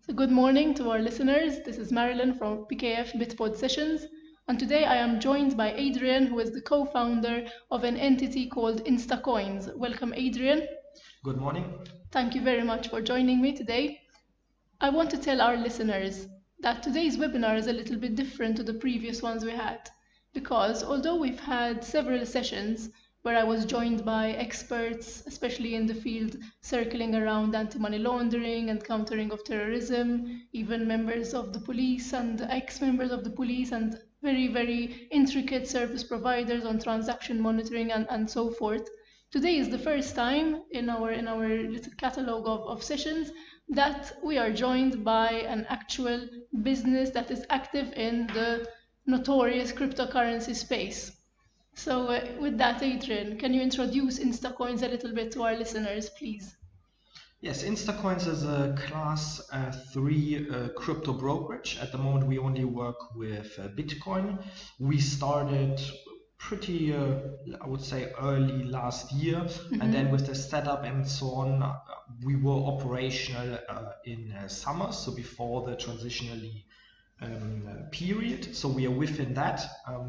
So good morning to our listeners. This is Marilyn from PKF Bitpod Sessions, and today I am joined by Adrian, who is the co-founder of an entity called Instacoins. Welcome, Adrian. Good morning. Thank you very much for joining me today. I want to tell our listeners that today's webinar is a little bit different to the previous ones we had, because although we've had several sessions where I was joined by experts, especially in the field circling around anti-money laundering and countering of terrorism, even members of the police and ex-members of the police and very, very intricate service providers on transaction monitoring and so forth. Today is the first time in our little catalog of sessions that we are joined by an actual business that is active in the notorious cryptocurrency space. So, with that, Adrian, can you introduce Instacoins a little bit to our listeners, please? Yes, Instacoins is a class 3 crypto brokerage. At the moment, we only work with Bitcoin. We started pretty, I would say, early last year. And then with the setup and so on, we were operational in summer, so before the transitionally period. So we are within that.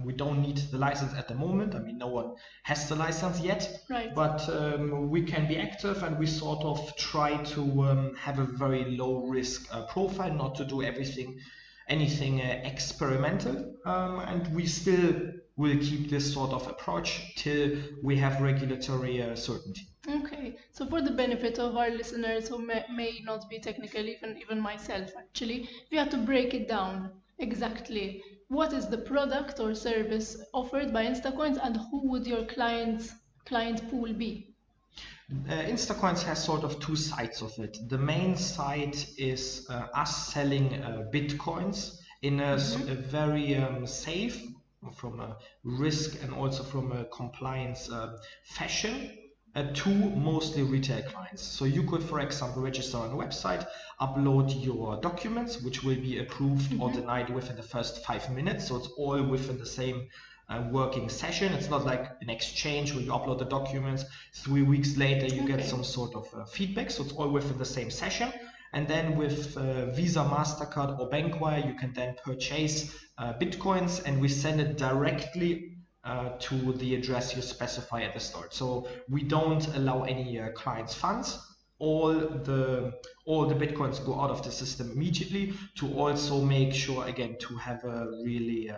We don't need the license at the moment. I mean, no one has the license yet, Right. but we can be active, and we sort of try to have a very low risk profile, not to do anything experimental, and we still will keep this sort of approach till we have regulatory certainty. Okay, so for the benefit of our listeners who may not be technical, even myself actually, if you had to break it down exactly, what is the product or service offered by Instacoins and who would your client pool be? Instacoins has sort of two sides of it. The main side is us selling Bitcoins in a very safe, from a risk and also from a compliance fashion, to mostly retail clients. So you could, for example, register on a website, upload your documents, which will be approved or denied within the first 5 minutes. So it's all within the same working session. It's not like an exchange where you upload the documents, 3 weeks later you get some sort of feedback. So it's all within the same session. And then with Visa, MasterCard or Bankwire, you can then purchase Bitcoins, and we send it directly to the address you specify at the start. So we don't allow any clients' funds. All the Bitcoins go out of the system immediately, to also make sure, again, to have a really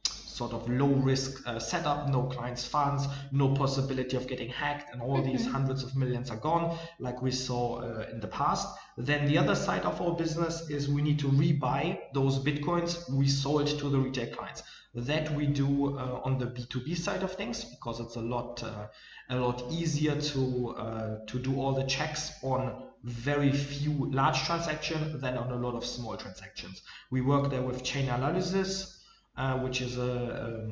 sort of low risk setup, no clients' funds, no possibility of getting hacked, and all these hundreds of millions are gone, like we saw in the past. Then the other side of our business is we need to rebuy those Bitcoins we sold to the retail clients. That we do on the B2B side of things, because it's a lot easier to do all the checks on very few large transactions than on a lot of small transactions. We work there with chain analysis, which is a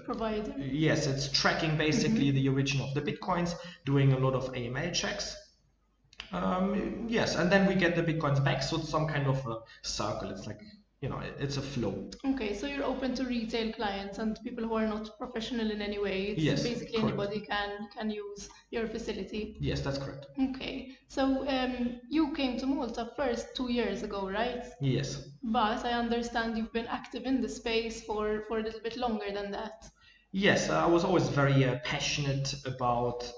Provider. yes, it's tracking basically the origin of the Bitcoins, doing a lot of AML checks. Yes, and then we get the Bitcoins back, so it's some kind of a circle. It's like, it's a flow. Okay, so you're open to retail clients and people who are not professional in any way. It's Yes, basically correct. anybody can use your facility. Yes, that's correct. Okay, so you came to Malta first 2 years ago, right? Yes. But I understand you've been active in the space for a little bit longer than that. Yes, I was always very passionate about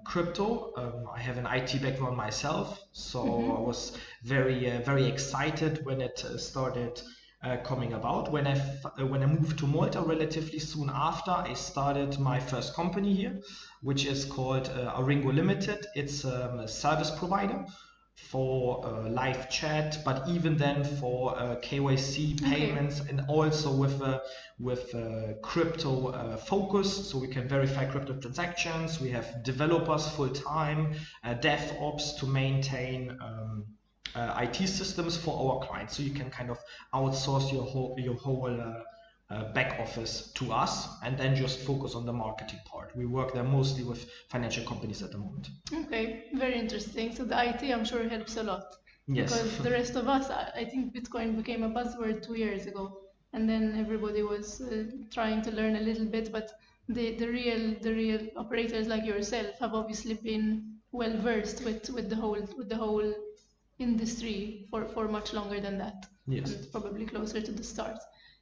crypto. I have an IT background myself, so I was very excited when it started coming about. When I moved to Malta relatively soon after, I started my first company here, which is called Aringo Limited. It's a service provider for live chat, but even then for KYC payments, and also with crypto focus, so we can verify crypto transactions. We have developers full time, DevOps to maintain IT systems for our clients. So you can kind of outsource your whole back office to us, and then just focus on the marketing part. We work there mostly with financial companies at the moment. Okay, very interesting. So the IT, I'm sure, helps a lot. Yes. Because the rest of us, I think Bitcoin became a buzzword 2 years ago, and then everybody was trying to learn a little bit. But the real operators like yourself have obviously been well versed with the whole industry for much longer than that, Yes. and probably closer to the start.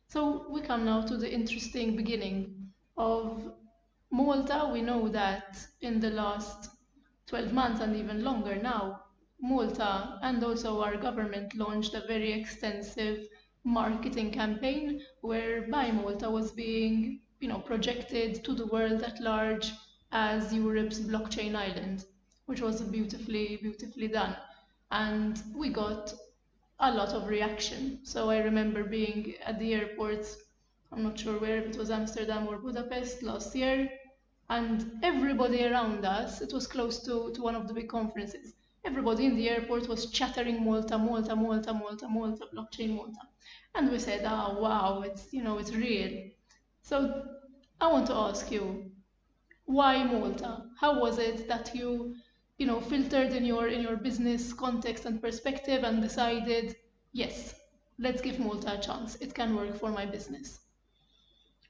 So we come now to the interesting beginning of Malta. We know that in the last 12 months and even longer now, Malta and also our government launched a very extensive marketing campaign whereby Malta was being, projected to the world at large as Europe's blockchain island, which was beautifully, beautifully done. And we got a lot of reaction. So I remember being at the airport, I'm not sure where, if it was Amsterdam or Budapest last year, and everybody around us, it was close to one of the big conferences, everybody in the airport was chattering Malta, Malta, Malta, Malta, Malta, blockchain Malta. And we said, oh wow, it's real. So I want to ask you, why Malta? How was it that you filtered in your business context and perspective and decided, yes, let's give Malta a chance. It can work for my business.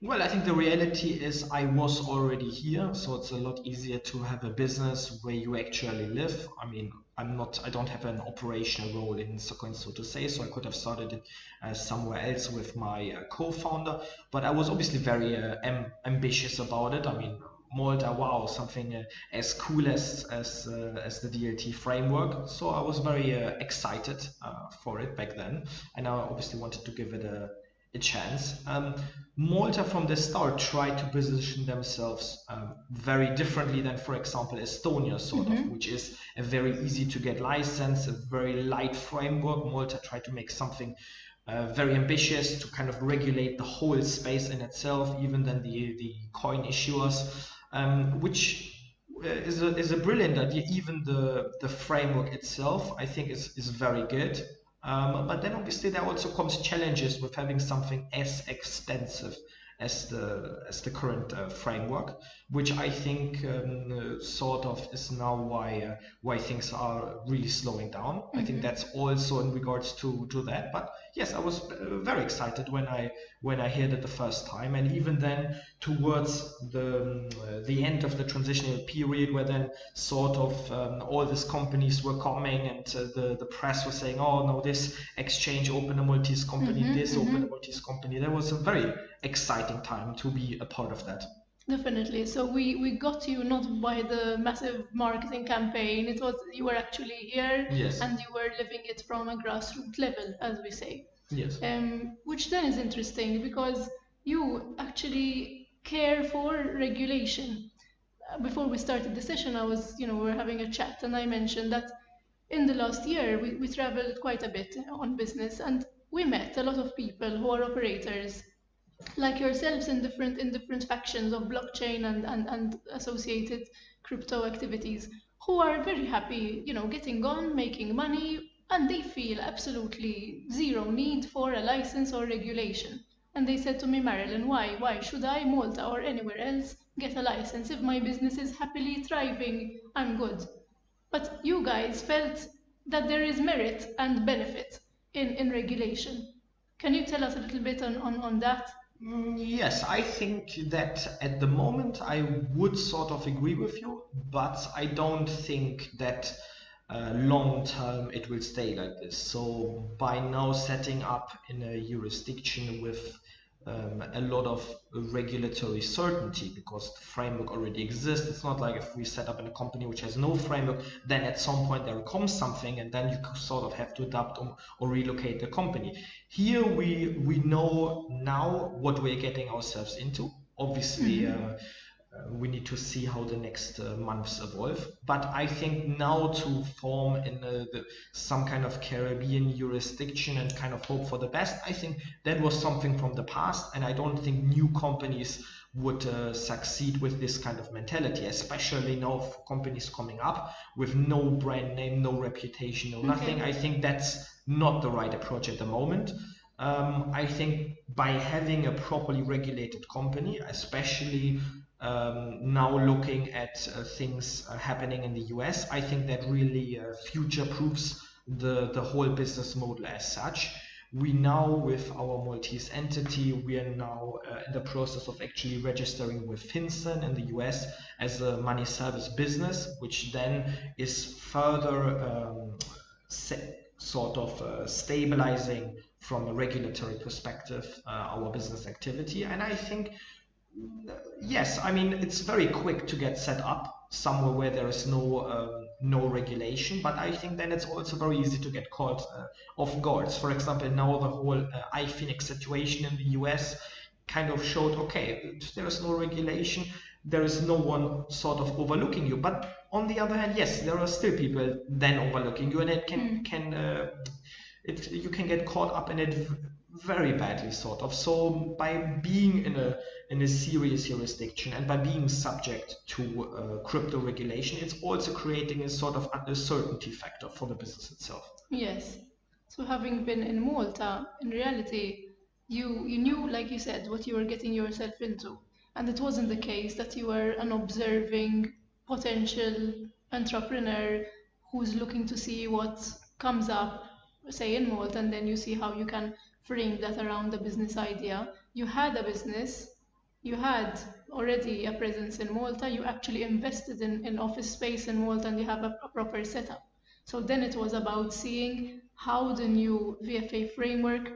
Well, I think the reality is I was already here, so it's a lot easier to have a business where you actually live. I mean, I don't have an operational role in Instacoins, so to say, so I could have started it somewhere else with my co-founder, but I was obviously very ambitious about it. I mean, Malta, wow, something as cool as the DLT framework. So I was very excited for it back then, and I obviously wanted to give it a chance. Malta from the start tried to position themselves very differently than, for example, Estonia, sort of, which is a very easy to get license, a very light framework. Malta tried to make something very ambitious to kind of regulate the whole space in itself, even than the coin issuers, which is a brilliant idea. Even the framework itself, I think, is very good. But then obviously there also comes challenges with having something as extensive as the current framework, which I think sort of is now why things are really slowing down. I think that's also in regards to that. But yes, I was very excited when I heard it the first time, and even then towards the end of the transitional period, where then sort of all these companies were coming, and the press was saying, oh no, this exchange opened a Maltese company, this opened a Maltese company. That was a very exciting time to be a part of that. Definitely. So we got you not by the massive marketing campaign. It was, you were actually here, Yes. and you were living it from a grassroots level, as we say. Yes. Which then is interesting because you actually care for regulation. Before we started the session, we were having a chat, and I mentioned that in the last year we traveled quite a bit on business, and we met a lot of people who are operators like yourselves in different factions of blockchain and associated crypto activities, who are very happy, getting on, making money, and they feel absolutely zero need for a license or regulation. And they said to me, Marilyn, why should I, Malta or anywhere else, get a license if my business is happily thriving? I'm good. But you guys felt that there is merit and benefit in regulation. Can you tell us a little bit on that? Yes, I think that at the moment I would sort of agree with you, but I don't think that long term it will stay like this. So by now setting up in a jurisdiction with a lot of regulatory certainty, because the framework already exists. It's not like if we set up in a company which has no framework, then at some point there comes something and then you sort of have to adapt or relocate the company. Here we know now what we're getting ourselves into. Obviously, we need to see how the next months evolve. But I think now to form in some kind of Caribbean jurisdiction and kind of hope for the best, I think that was something from the past, and I don't think new companies would succeed with this kind of mentality, especially now for companies coming up with no brand name, no reputation, no nothing. I think that's not the right approach at the moment. I think by having a properly regulated company, especially now looking at things happening in the US, I think that really future-proofs the whole business model as such. We now, with our Maltese entity, we are now in the process of actually registering with FinCEN in the US as a money service business, which then is further sort of stabilizing from a regulatory perspective our business activity. And I think, yes, I mean, it's very quick to get set up somewhere where there is no regulation, but I think then it's also very easy to get caught off guard. For example, now the whole iPhoenix situation in the US kind of showed, okay, if there is no regulation, there is no one sort of overlooking you. But on the other hand, yes, there are still people then overlooking you, and it you can get caught up in it very badly, sort of. So by being in a serious jurisdiction and by being subject to crypto regulation, it's also creating a sort of uncertainty factor for the business itself. Yes. So having been in Malta, in reality, you knew, like you said, what you were getting yourself into. And it wasn't the case that you were an observing potential entrepreneur who's looking to see what comes up, say in Malta, and then you see how you can frame that around the business idea. You had a business, you had already a presence in Malta, you actually invested in office space in Malta, and you have a proper setup. So then it was about seeing how the new VFA framework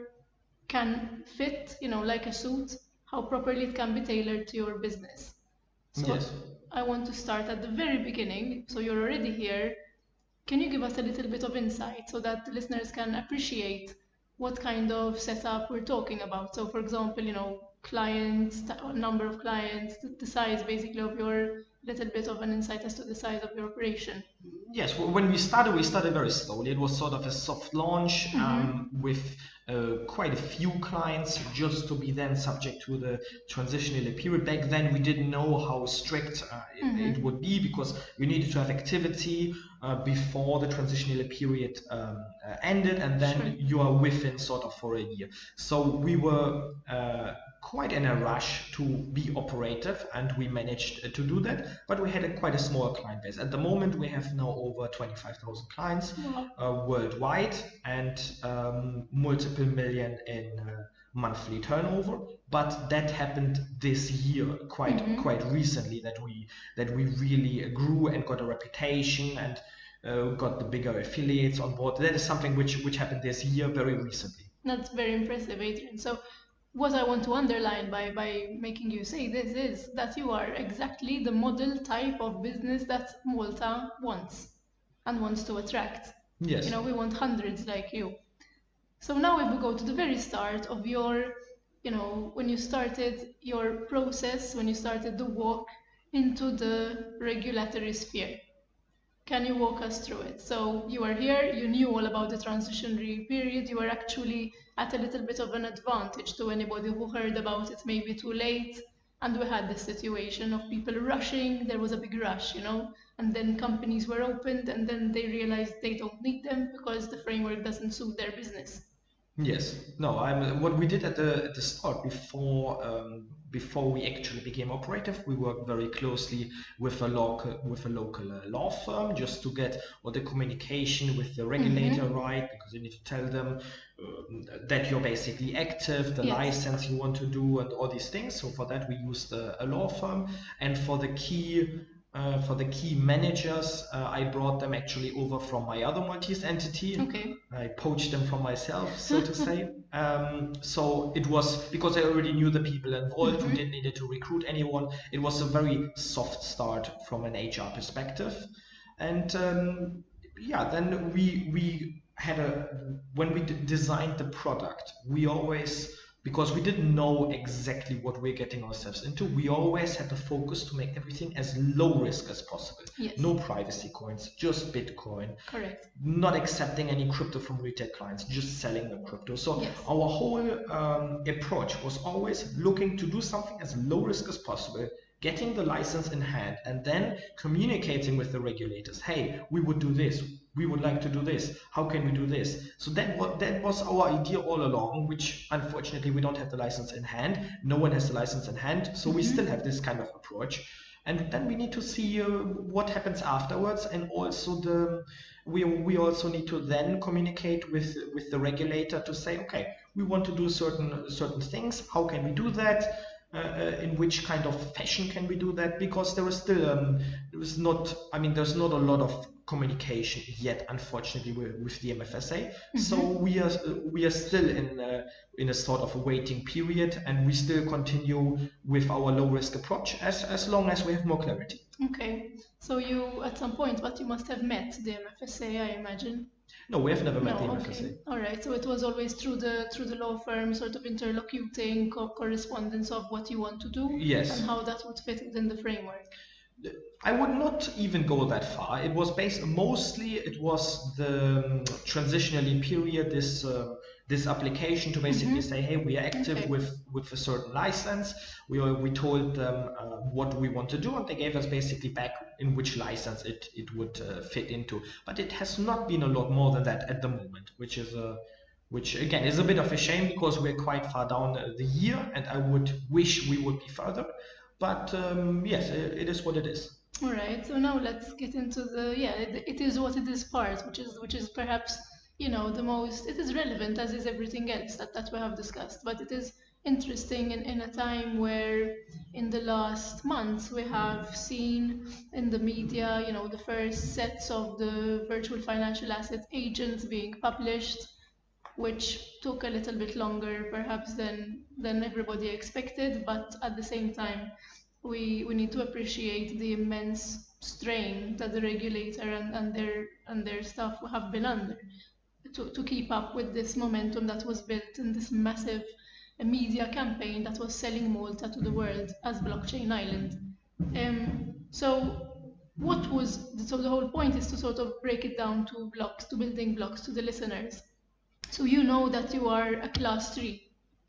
can fit, like a suit, how properly it can be tailored to your business. So Yes. I want to start at the very beginning. So you're already here. Can you give us a little bit of insight so that the listeners can appreciate what kind of setup we're talking about? So for example, clients, number of clients, the size basically of your, little bit of an insight as to the size of your operation. Yes, when we started very slowly. It was sort of a soft launch with quite a few clients, just to be then subject to the transitional period. Back then, we didn't know how strict it would be, because you needed to have activity before the transitional period ended, and then you are within sort of for a year. So we were quite in a rush to be operative, and we managed to do that, but we had quite a small client base. At the moment, we have now over 25,000 clients worldwide, and multiple million in monthly turnover. But that happened this year, quite recently, that we really grew and got a reputation and got the bigger affiliates on board. That is something which happened this year, very recently. That's very impressive, Adrian. So what I want to underline by making you say this is that you are exactly the model type of business that Malta wants and wants to attract. Yes. We want hundreds like you. So now if we go to the very start of your, when you started your process, when you started the walk into the regulatory sphere, can you walk us through it? So you are here, you knew all about the transitionary period, you were actually at a little bit of an advantage to anybody who heard about it maybe too late. And we had this situation of people rushing, there was a big rush, and then companies were opened, and then they realized they don't need them because the framework doesn't suit their business. Yes. No, what we did at the start, before we actually became operative, we worked very closely with a local law firm, just to get all the communication with the regulator right, because you need to tell them that you're basically active, the license you want to do, and all these things. So for that, we used a law firm, and for the key managers, I brought them actually over from my other Maltese entity. Okay. I poached them from myself, so to say. So it was because I already knew the people involved. We didn't need to recruit anyone. It was a very soft start from an HR perspective. And then we had when we designed the product, we always, because we didn't know exactly what we're getting ourselves into, we always had the focus to make everything as low risk as possible. Yes. No privacy coins, just Bitcoin. Correct. Not accepting any crypto from retail clients, just selling the crypto. So our whole approach was always looking to do something as low risk as possible, getting the license in hand, and then communicating with the regulators. Hey, we would do this. We would like to do this. How can we do this? So that was our idea all along, which unfortunately we don't have the license in hand. No one has the license in hand. So we still have this kind of approach. And then we need to see what happens afterwards. And also we also need to then communicate with the regulator to say, okay, we want to do certain things. How can we do that? In which kind of fashion can we do that? Because there is still there's not a lot of communication yet, unfortunately, with the MFSA. So we are still in a sort of a waiting period, and we still continue with our low risk approach as long as we have more clarity. Okay, so you at some point, but you must have met the MFSA, I imagine. No, we have never met the Okay. MFSA. All right. So it was always through the law firm, sort of interlocuting, correspondence of what you want to do, Yes, and how that would fit within the framework. I would not even go that far. It was mostly it was the transitionally period, this application to basically say, hey, we are active with a certain license. We told them what we want to do, and they gave us basically back in which license it would fit into. But it has not been a lot more than that at the moment, which again is a bit of a shame, because we're quite far down the year, and I would wish we would be further. But yes, it is what it is. All right. So now let's get into it is what it is part, which is perhaps the most. It is relevant, as is everything else that we have discussed. But it is interesting in a time where in the last months we have seen in the media, the first sets of the virtual financial asset agents being published, which took a little bit longer perhaps than everybody expected, but at the same time we need to appreciate the immense strain that the regulator and their staff have been under to keep up with this momentum that was built in this massive media campaign that was selling Malta to the world as blockchain island. So the whole point is to sort of break it down to blocks, to building blocks to the listeners. So you know that you are a class 3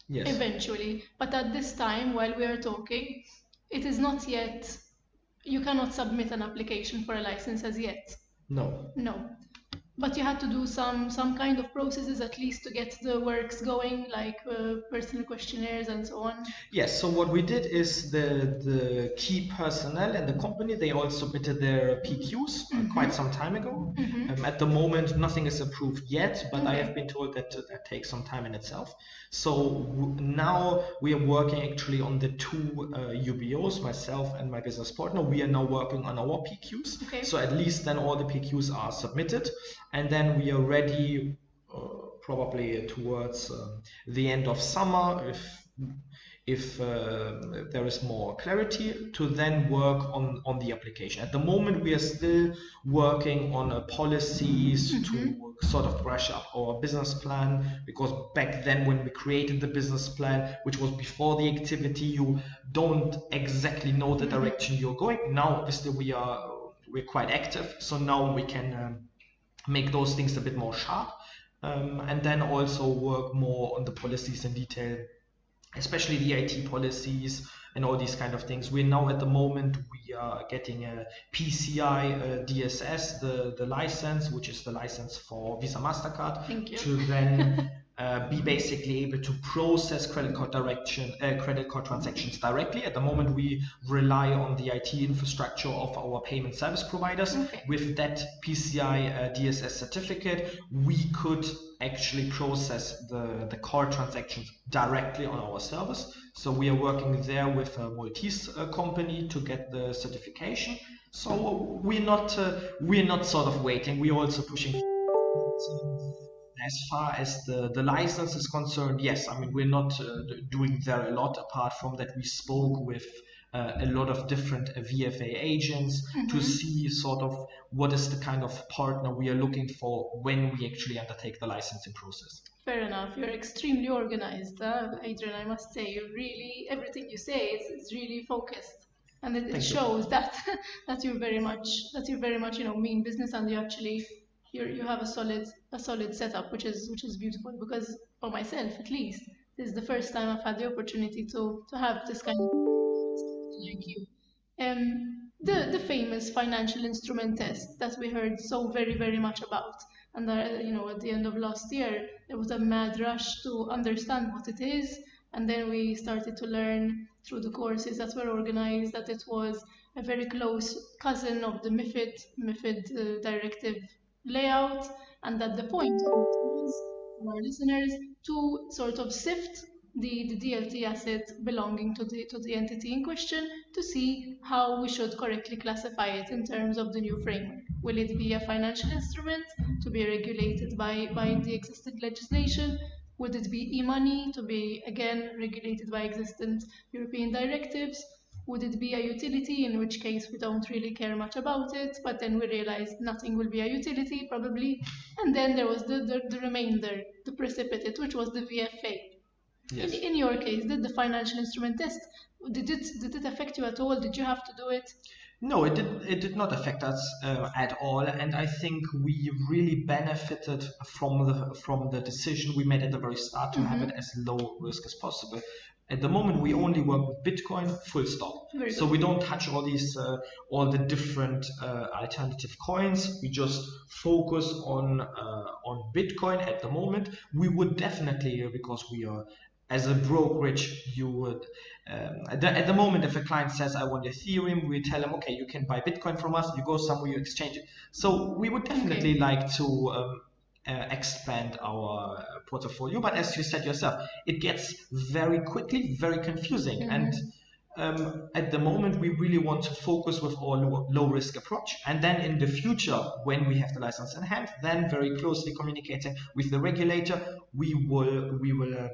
eventually, but at this time while we are talking, it is not yet, you cannot submit an application for a license as yet. No. But you had to do some kind of processes at least to get the works going, like personal questionnaires and so on. Yes, so what we did is the key personnel in the company, they all submitted their PQs quite some time ago. At the moment, nothing is approved yet, but I have been told that that takes some time in itself. So now we are working actually on the two UBOs, myself and my business partner. We are now working on our PQs. So at least then all the PQs are submitted. And then we are ready probably towards the end of summer, if there is more clarity, to then work on the application. At the moment, we are still working on policies to sort of brush up our business plan, because back then when we created the business plan, which was before the activity, you don't exactly know the direction you're going. Now, obviously, we're quite active, so now we can make those things a bit more sharp, and then also work more on the policies in detail, especially the IT policies and all these kind of things. We're now at the moment, we are getting a PCI DSS, the license, which is the license for Visa MasterCard, to then be basically able to process credit card transactions directly. At the moment, we rely on the IT infrastructure of our payment service providers. With that PCI DSS certificate, we could actually process the card transactions directly on our servers. So we are working there with a Maltese company to get the certification. So we're not sort of waiting. We're also pushing. As far as the license is concerned, yes, I mean, we're not doing very a lot, apart from that we spoke with a lot of different VFA agents to see sort of what is the kind of partner we are looking for when we actually undertake the licensing process. Fair enough. You're extremely organized, Adrian, I must say. You really, everything you say is really focused. And it shows that you're very much mean business, and you have a solid setup, which is beautiful, because for myself at least, this is the first time I've had the opportunity to have this kind of like you. The famous financial instrument test that we heard so very, very much about, and at the end of last year there was a mad rush to understand what it is, and then we started to learn through the courses that were organized that it was a very close cousin of the MiFID directive layout, and that the point of it was for our listeners to sort of sift the DLT asset belonging to the entity in question to see how we should correctly classify it in terms of the new framework. Will it be a financial instrument to be regulated by the existing legislation? Would it be e-money to be again regulated by existing European directives? Would it be a utility, in which case we don't really care much about it, but then we realize nothing will be a utility probably. And then there was the remainder, the precipitate, which was the VFA. Yes. In your case, did the financial instrument test, did it affect you at all? Did you have to do it? No, it did not affect us at all, and I think we really benefited from the decision we made at the very start to have it as low risk as possible. At the moment, we only work with Bitcoin, full stop. So we don't touch all these all the different alternative coins. We just focus on Bitcoin at the moment. We would definitely, because we are as a brokerage, you would at the moment, if a client says I want Ethereum, we tell them, okay, you can buy Bitcoin from us. You go somewhere, you exchange it. So we would definitely like to expand our portfolio, but as you said yourself, it gets very quickly very confusing. And at the moment, we really want to focus with our low risk approach, and then in the future, when we have the license in hand, then very closely communicating with the regulator, we will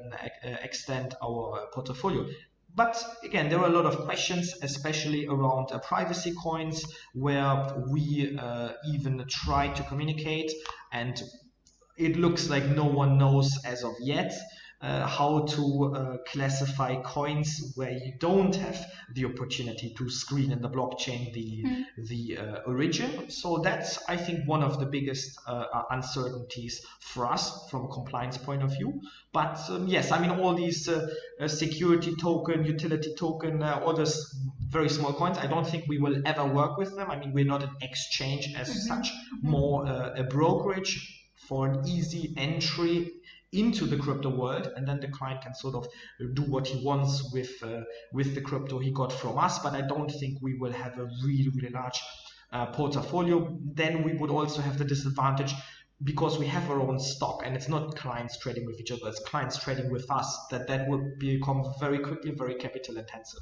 extend our portfolio. But again, there are a lot of questions, especially around privacy coins, where we even try to communicate, and it looks like no one knows as of yet how to classify coins where you don't have the opportunity to screen in the blockchain the origin. So that's, I think, one of the biggest uncertainties for us from a compliance point of view. But yes, I mean, all these security token, utility token, all those very small coins, I don't think we will ever work with them. I mean, we're not an exchange as such, more a brokerage for an easy entry into the crypto world, and then the client can sort of do what he wants with the crypto he got from us. But I don't think we will have a really large portfolio. Then we would also have the disadvantage, because we have our own stock and it's not clients trading with each other, it's clients trading with us, that would become very quickly very capital intensive.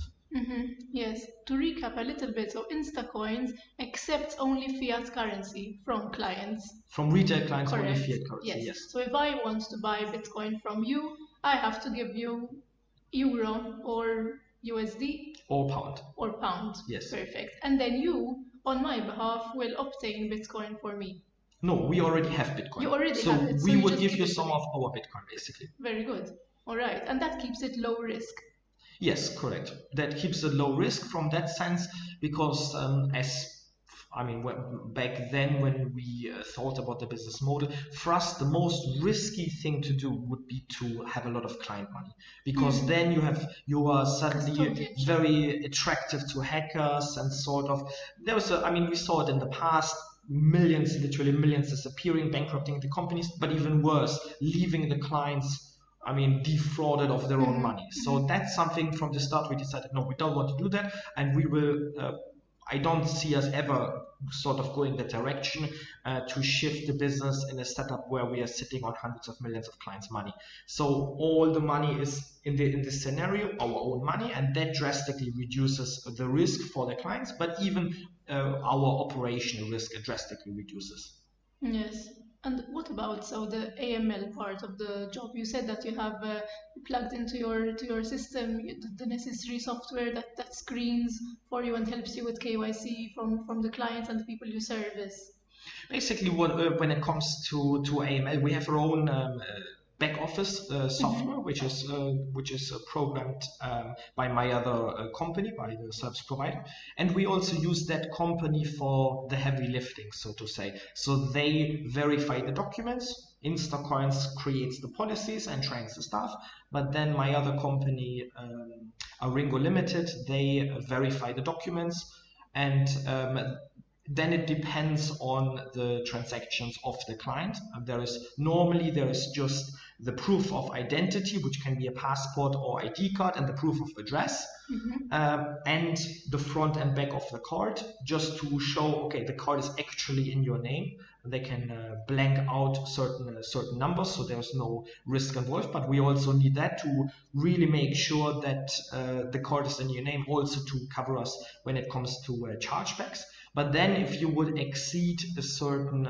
Yes, to recap a little bit, so Instacoins accepts only fiat currency from clients. From retail clients. Correct. Only fiat currency, yes. So if I want to buy Bitcoin from you, I have to give you euro or USD or pound. Or pound. Yes. Perfect. And then you, on my behalf, will obtain Bitcoin for me. No, we already have Bitcoin. You already have it. So we would give you some of our Bitcoin, basically. Very good. All right. And that keeps it low risk. Yes, correct. That keeps it low risk from that sense, because back then when we thought about the business model, for us the most risky thing to do would be to have a lot of client money, because then you are suddenly very attractive to hackers, and sort of we saw it in the past. Literally millions disappearing, bankrupting the companies, but even worse, leaving the clients defrauded of their own money. So that's something from the start we decided, no, we don't want to do that, and we will I don't see us ever sort of going that direction to shift the business in a setup where we are sitting on hundreds of millions of clients' money. So all the money is in this scenario our own money, and that drastically reduces the risk for the clients, but even our operational risk drastically reduces. Yes. And what about the AML part of the job? You said that you have plugged into your system the necessary software that screens for you and helps you with KYC from the clients and the people you service. Basically, when it comes to AML, we have our own back office software, which is programmed by my other company, by the service provider, and we also use that company for the heavy lifting, so to say. So they verify the documents. Instacoins creates the policies and trains the staff, but then my other company, Aringo Limited, they verify the documents, and then it depends on the transactions of the client. There is just the proof of identity, which can be a passport or ID card, and the proof of address, and the front and back of the card, just to show, okay, the card is actually in your name. They can blank out certain numbers, so there's no risk involved. But we also need that to really make sure that the card is in your name, also to cover us when it comes to chargebacks. But then if you would exceed a certain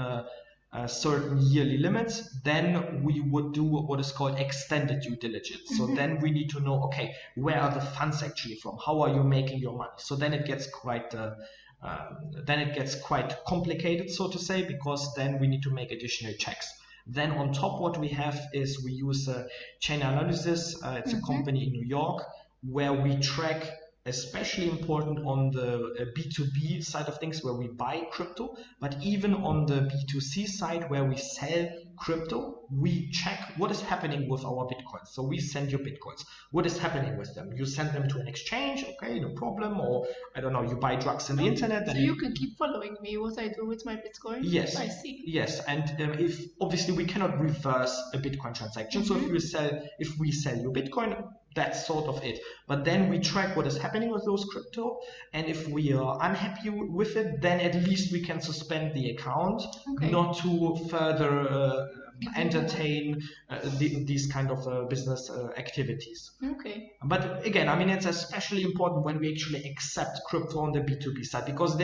yearly limits, then we would do what is called extended due diligence. So then we need to know, okay, where are the funds actually from? How are you making your money? So then it gets quite complicated, so to say, because then we need to make additional checks. Then on top, what we have is we use a chain analysis. It's a company in New York where we track, especially important on the B2B side of things where we buy crypto, but even on the B2C side where we sell crypto, we check what is happening with our Bitcoins. So we send you Bitcoins. What is happening with them? You send them to an exchange, okay, no problem. Or I don't know, you buy drugs on the internet. So you can keep following me, what I do with my Bitcoin? Yes. I see. Yes, and if obviously we cannot reverse a Bitcoin transaction. So if we sell you Bitcoin, that's sort of it. But then we track what is happening with those crypto, and if we are unhappy with it, then at least we can suspend the account, not to further entertain these kind of business activities. Okay. But again, I mean, it's especially important when we actually accept crypto on the B2B side, because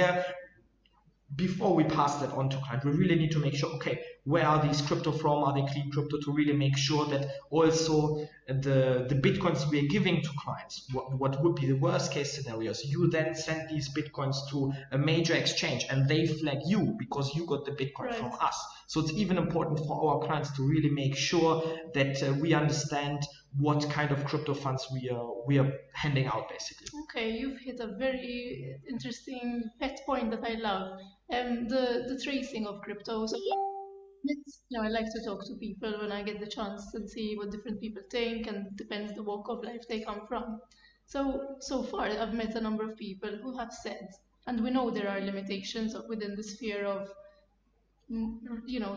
before we pass that on to client, we really need to make sure, okay, where are these crypto from? Are they clean crypto? To really make sure that also the Bitcoins we are giving to clients, what would be the worst case scenarios? You then send these Bitcoins to a major exchange and they flag you because you got the Bitcoin from us. So it's even important for our clients to really make sure that we understand what kind of crypto funds we are handing out, basically. Okay, you've hit a very interesting pet point that I love, the tracing of crypto. So I like to talk to people when I get the chance and see what different people think, and depends the walk of life they come from. So far, I've met a number of people who have said, and we know there are limitations within the sphere of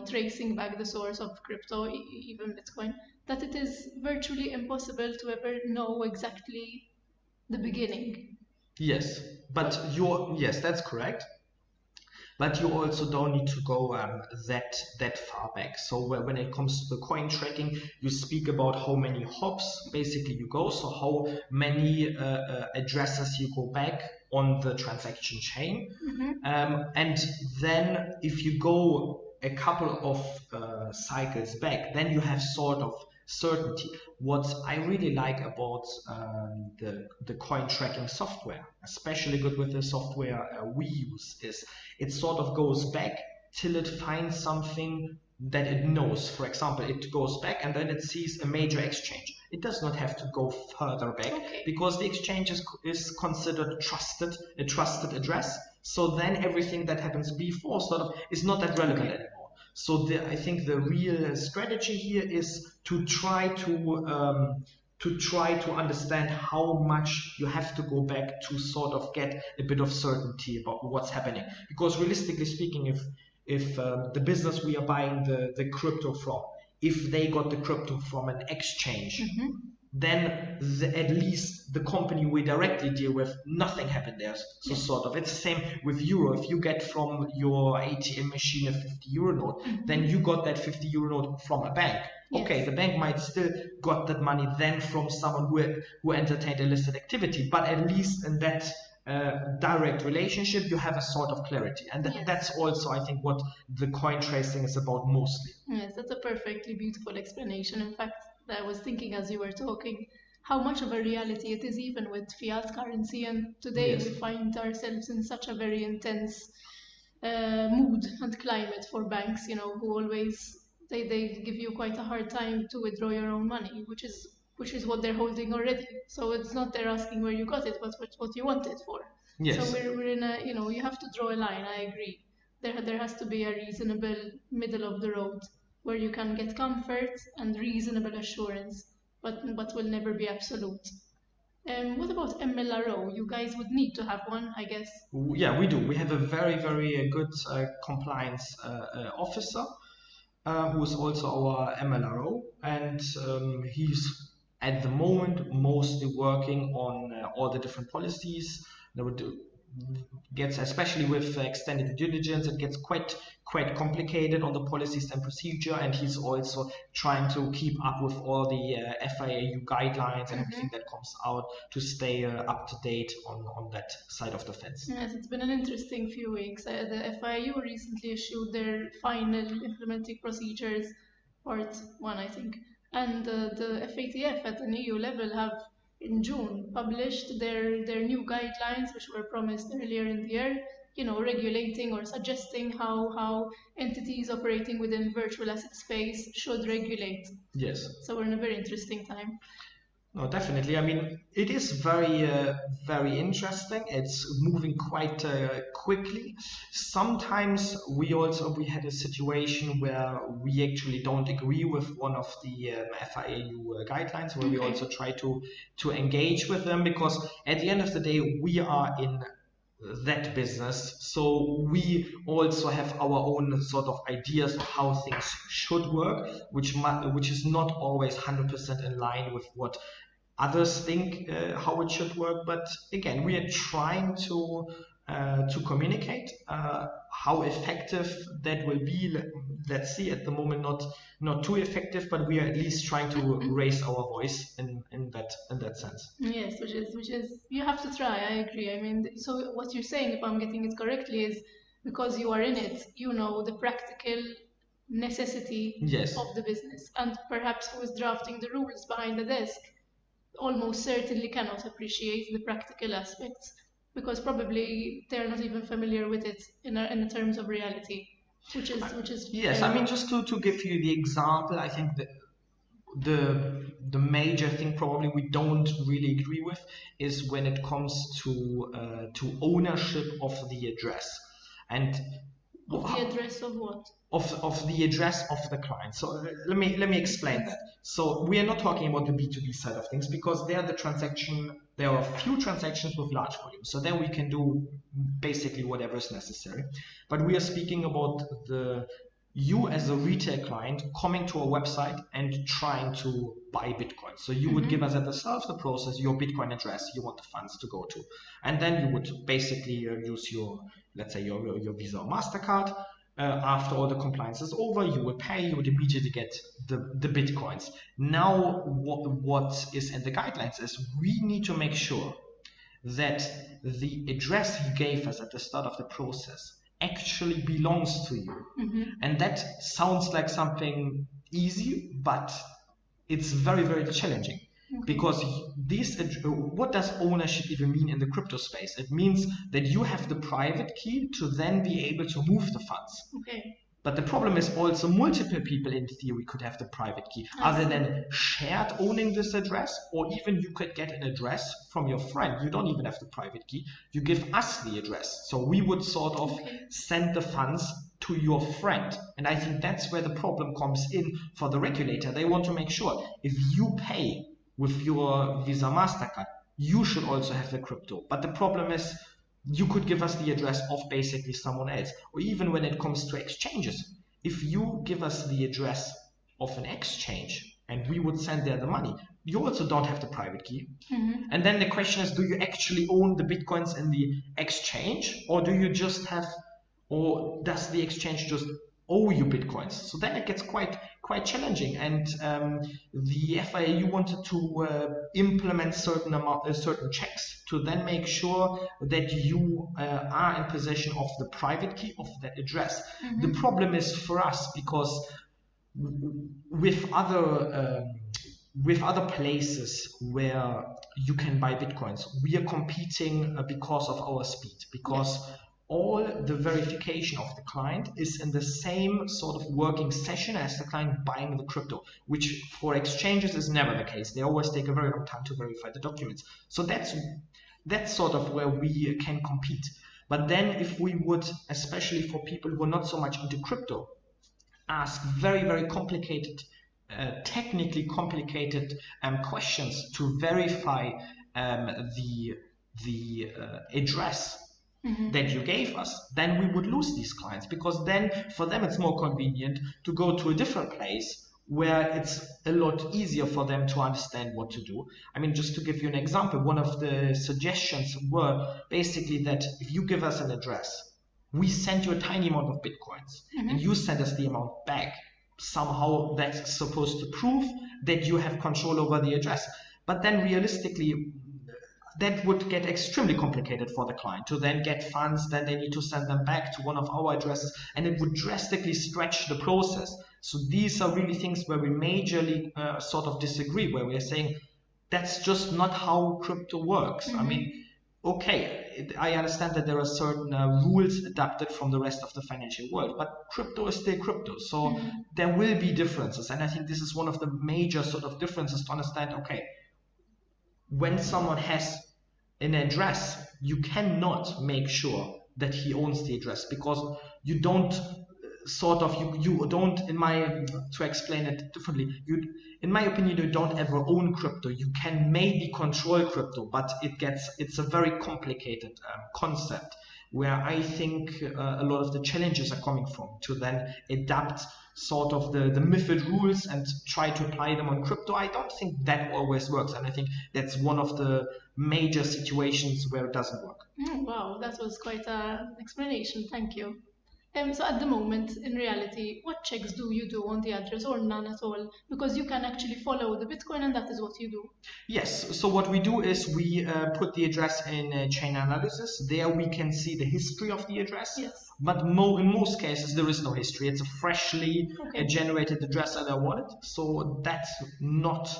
tracing back the source of crypto, even Bitcoin, that it is virtually impossible to ever know exactly the beginning. Yes, but yes, that's correct. But you also don't need to go that far back. So when it comes to the coin tracking, you speak about how many hops basically you go. So how many addresses you go back on the transaction chain. And then if you go a couple of cycles back, then you have sort of certainty. What I really like about the coin tracking software, especially good with the software we use, is it sort of goes back till it finds something that it knows. For example, it goes back and then it sees a major exchange. It does not have to go further back because the exchange is considered a trusted address. So then everything that happens before sort of is not that relevant anymore. So I think the real strategy here is to try to understand how much you have to go back to sort of get a bit of certainty about what's happening. Because realistically speaking, if the business we are buying the crypto from, if they got the crypto from an exchange, then at least the company we directly deal with, nothing happened there. So sort of, it's the same with euro. If you get from your ATM machine a 50 euro note, then you got that 50 euro note from a bank. Okay, the bank might still got that money then from someone who entertained illicit activity, but at least in that direct relationship, you have a sort of clarity. And that's also, I think, what the coin tracing is about mostly. Yes, that's a perfectly beautiful explanation. In fact, I was thinking as you were talking, how much of a reality it is even with fiat currency. And today we find ourselves in such a very intense mood and climate for banks, who always, they give you quite a hard time to withdraw your own money, which is what they're holding already. So it's not they're asking where you got it, but what you want it for. Yes. So we're in a, you have to draw a line. I agree. There has to be a reasonable middle of the road where you can get comfort and reasonable assurance, but will never be absolute. What about MLRO? You guys would need to have one, I guess. Yeah, we do. We have a very, very good compliance officer who is also our MLRO, and he's at the moment mostly working on all the different policies. Gets, especially with extended due diligence, it gets quite quite complicated on the policies and procedure, and he's also trying to keep up with all the FIAU guidelines and everything that comes out to stay up to date on that side of the fence. Yes, it's been an interesting few weeks. The FIAU recently issued their final implementing procedures, part 1, I think, and the FATF at an EU level have in June published their new guidelines, which were promised earlier in the year, regulating or suggesting how entities operating within virtual asset space should regulate. Yes. So we're in a very interesting time. No, definitely. I mean, it is very interesting. It's moving quite quickly. Sometimes we had a situation where we actually don't agree with one of the FIAU guidelines, where we also try to engage with them, because at the end of the day, we are in that business, so we also have our own sort of ideas of how things should work, which is not always 100% in line with what others think how it should work. But again, we are trying to communicate how effective that will be. Let's see, at the moment not too effective, but we are at least trying to raise our voice in that sense. Yes, which is you have to try. I agree. I mean, so what you're saying, if I'm getting it correctly, is because you are in it, the practical necessity of the business, and perhaps who is drafting the rules behind the desk almost certainly cannot appreciate the practical aspects, because probably they're not even familiar with it in terms of reality, which is yes. I mean, just to give you the example, I think that the major thing probably we don't really agree with is when it comes to ownership of the address. And of the address of what? Of the address of the client. So let me explain that. So we are not talking about the B2B side of things, because there are a few transactions with large volumes. So then we can do basically whatever is necessary. But we are speaking about you as a retail client coming to our website and trying to buy Bitcoin. So you would give us at the start of the process your Bitcoin address you want the funds to go to. And then you would basically use let's say your Visa or MasterCard. After all the compliance is over, you would pay, you would immediately get the Bitcoins. Now, what is in the guidelines is we need to make sure that the address you gave us at the start of the process actually belongs to you. And that sounds like something easy, but it's very, very challenging. Because what does ownership even mean in the crypto space? It means that you have the private key to then be able to move the funds. But the problem is also multiple people in theory could have the private key, other than shared owning this address, or even you could get an address from your friend. You don't even have the private key. You give us the address. So we would sort of send the funds to your friend. And I think that's where the problem comes in for the regulator. They want to make sure if you pay with your Visa MasterCard, you should also have the crypto. But the problem is you could give us the address of basically someone else. Or even when it comes to exchanges, if you give us the address of an exchange and we would send there the money, you also don't have the private key. And then the question is, do you actually own the Bitcoins in the exchange, or do you just have, or does the exchange just owe you Bitcoins? So then it gets quite challenging, and the FIAU wanted to implement certain checks to then make sure that you are in possession of the private key of that address. The problem is for us, because with other places where you can buy Bitcoins, we are competing because of our speed, because all the verification of the client is in the same sort of working session as the client buying the crypto, which for exchanges is never the case. They always take a very long time to verify the documents. So that's sort of where we can compete. But then if we would, especially for people who are not so much into crypto, ask very, very complicated, technically complicated questions to verify the address that you gave us, then we would lose these clients, because then for them it's more convenient to go to a different place where it's a lot easier for them to understand what to do. I mean, just to give you an example, one of the suggestions were basically that if you give us an address we send you a tiny amount of bitcoins and you send us the amount back. Somehow that's supposed to prove that you have control over the address. But then realistically, that would get extremely complicated for the client to then get funds, then they need to send them back to one of our addresses, and it would drastically stretch the process. So these are really things where we majorly sort of disagree, where we're saying that's just not how crypto works. I mean, okay, I understand that there are certain rules adapted from the rest of the financial world, but crypto is still crypto. So there will be differences. And I think this is one of the major sort of differences to understand, okay, when someone has an address, you cannot make sure that he owns the address, because you don't you don't, to explain it differently, in my opinion, you don't ever own crypto. You can maybe control crypto, but it's a very complicated concept, where I think a lot of the challenges are coming from, to then adapt sort of the MiFID rules and try to apply them on crypto. I don't think that always works, and I think that's one of the major situations where it doesn't work. Wow, that was quite an explanation. Thank you. So at the moment, in reality, what checks do you do on the address, or none at all? Because you can actually follow the Bitcoin, and that is what you do. Yes, so what we do is we put the address in chain analysis. There we can see the history of the address. Yes. But in most cases, there is no history. It's a freshly generated address at our wallet. So that's not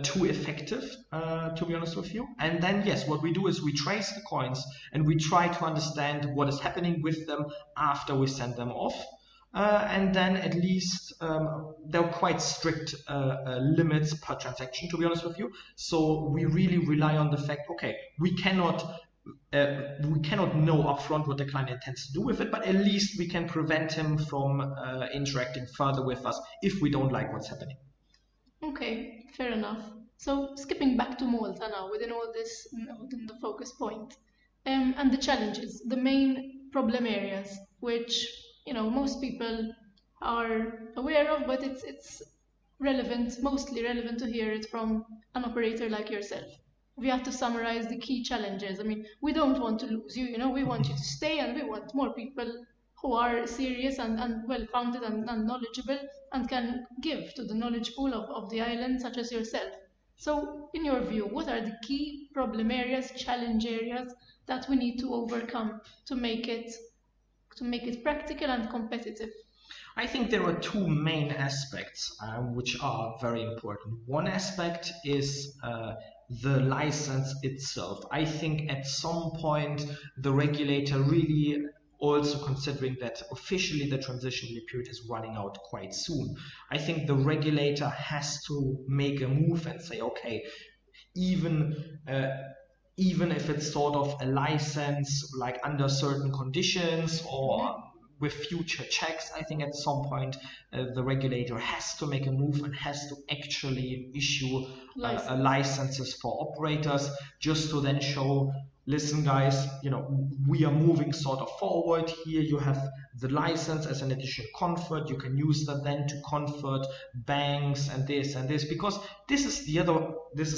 too effective, to be honest with you. And then, yes, what we do is we trace the coins and we try to understand what is happening with them after we send them off. And then at least there are quite strict limits per transaction, to be honest with you. So we really rely on the fact, okay, we cannot know upfront what the client intends to do with it, but at least we can prevent him from interacting further with us if we don't like what's happening. Okay, fair enough. So skipping back to Malta now, within all this, within the focus point, and the challenges, the main problem areas, which most people are aware of, but it's mostly relevant to hear it from an operator like yourself. We have to summarize the key challenges. I mean, we don't want to lose you, we want you to stay, and we want more people who are serious and well-founded and knowledgeable and can give to the knowledge pool of the island, such as yourself. So, in your view, what are the key problem areas, challenge areas that we need to overcome to make it practical and competitive? I think there are two main aspects which are very important. One aspect is the license itself. I think at some point the regulator really, also considering that officially the transitional period is running out quite soon, I think the regulator has to make a move and say, okay, even if it's sort of a license, like under certain conditions or with future checks, I think at some point the regulator has to make a move and has to actually issue licenses for operators, just to then show, listen guys, we are moving sort of forward here. You have the license as an additional comfort. You can use that then to convert banks and this, because this is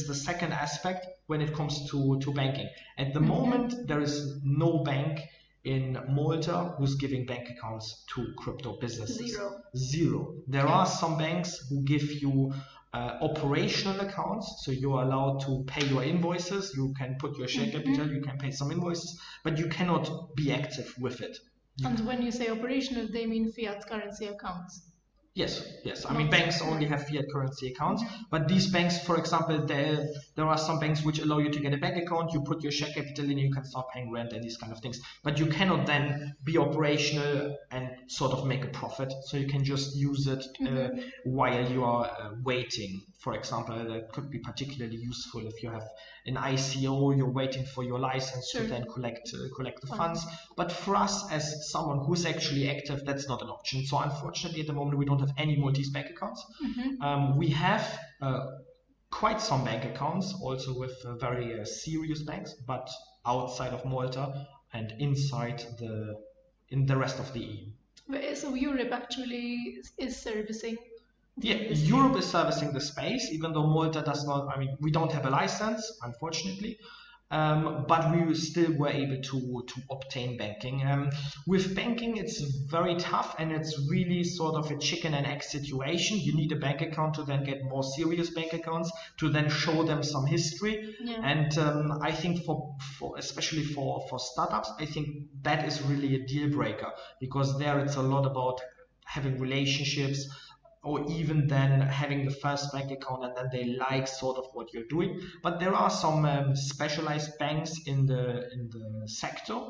the second aspect when it comes to banking. At the moment, there is no bank in Malta who's giving bank accounts to crypto businesses. Zero. There are some banks who give you operational accounts, so you're allowed to pay your invoices, you can put your share capital, you can pay some invoices, but you cannot be active with it. And when you say operational, they mean fiat currency accounts? Yes. I mean, banks only have fiat currency accounts, but these banks, for example, there are some banks which allow you to get a bank account, you put your share capital in, you can start paying rent and these kind of things, but you cannot then be operational and sort of make a profit, so you can just use it while you are waiting. For example, that could be particularly useful if you have an ICO, you're waiting for your license to then collect the funds. But for us, as someone who's actually active, that's not an option. So unfortunately, at the moment, we don't have any Maltese bank accounts. We have quite some bank accounts, also with very serious banks, but outside of Malta and inside in the rest of the EU. So Europe actually is servicing. Yeah, Europe is servicing the space, even though Malta does not. I mean, we don't have a license, unfortunately. but we still were able to obtain banking. With banking, it's very tough, and it's really sort of a chicken and egg situation. You need a bank account to then get more serious bank accounts, to then show them some history. Yeah. And I think for especially for startups, I think that is really a deal breaker, because there it's a lot about having relationships, or even then having the first bank account and then they like sort of what you're doing. But there are some specialized banks in the sector,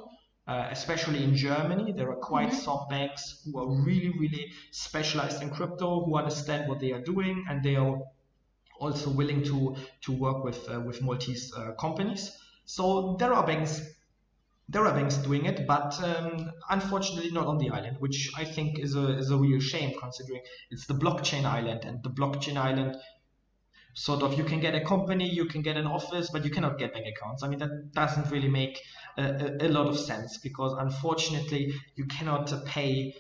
especially in Germany. There are quite some banks who are really specialized in crypto, who understand what they are doing, and they are also willing to work with Maltese companies. So there are banks doing it, but unfortunately not on the island, which I think is a real shame, considering it's the blockchain island, and the blockchain island sort of, you can get a company, you can get an office, but you cannot get bank accounts. I mean, that doesn't really make a lot of sense, because unfortunately you cannot pay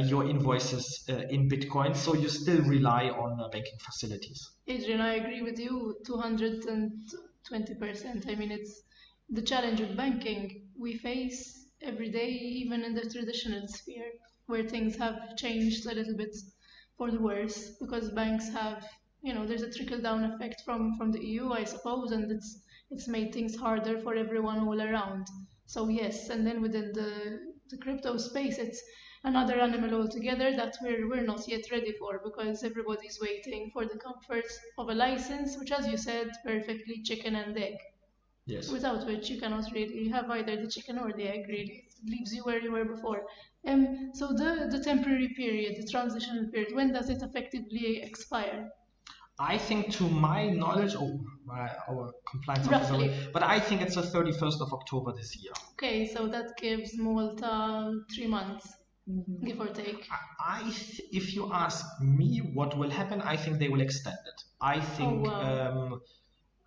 your invoices in Bitcoin, so you still rely on banking facilities. Adrian, I agree with you 220%. I mean, it's the challenge with banking we face every day, even in the traditional sphere, where things have changed a little bit for the worse, because banks have, there's a trickle-down effect from the EU, I suppose, and it's made things harder for everyone all around. So yes, and then within the crypto space, it's another animal altogether that we're not yet ready for, because everybody's waiting for the comforts of a license, which, as you said, perfectly chicken and egg. Yes. Without which you cannot really have either the chicken or the egg, really. It leaves you where you were before. So the temporary period, the transitional period, when does it effectively expire? I think, to my knowledge, our compliance Roughly. officer, but I think it's the 31st of October this year. Okay, so that gives Malta 3 months, give or take. If you ask me what will happen, I think they will extend it. I think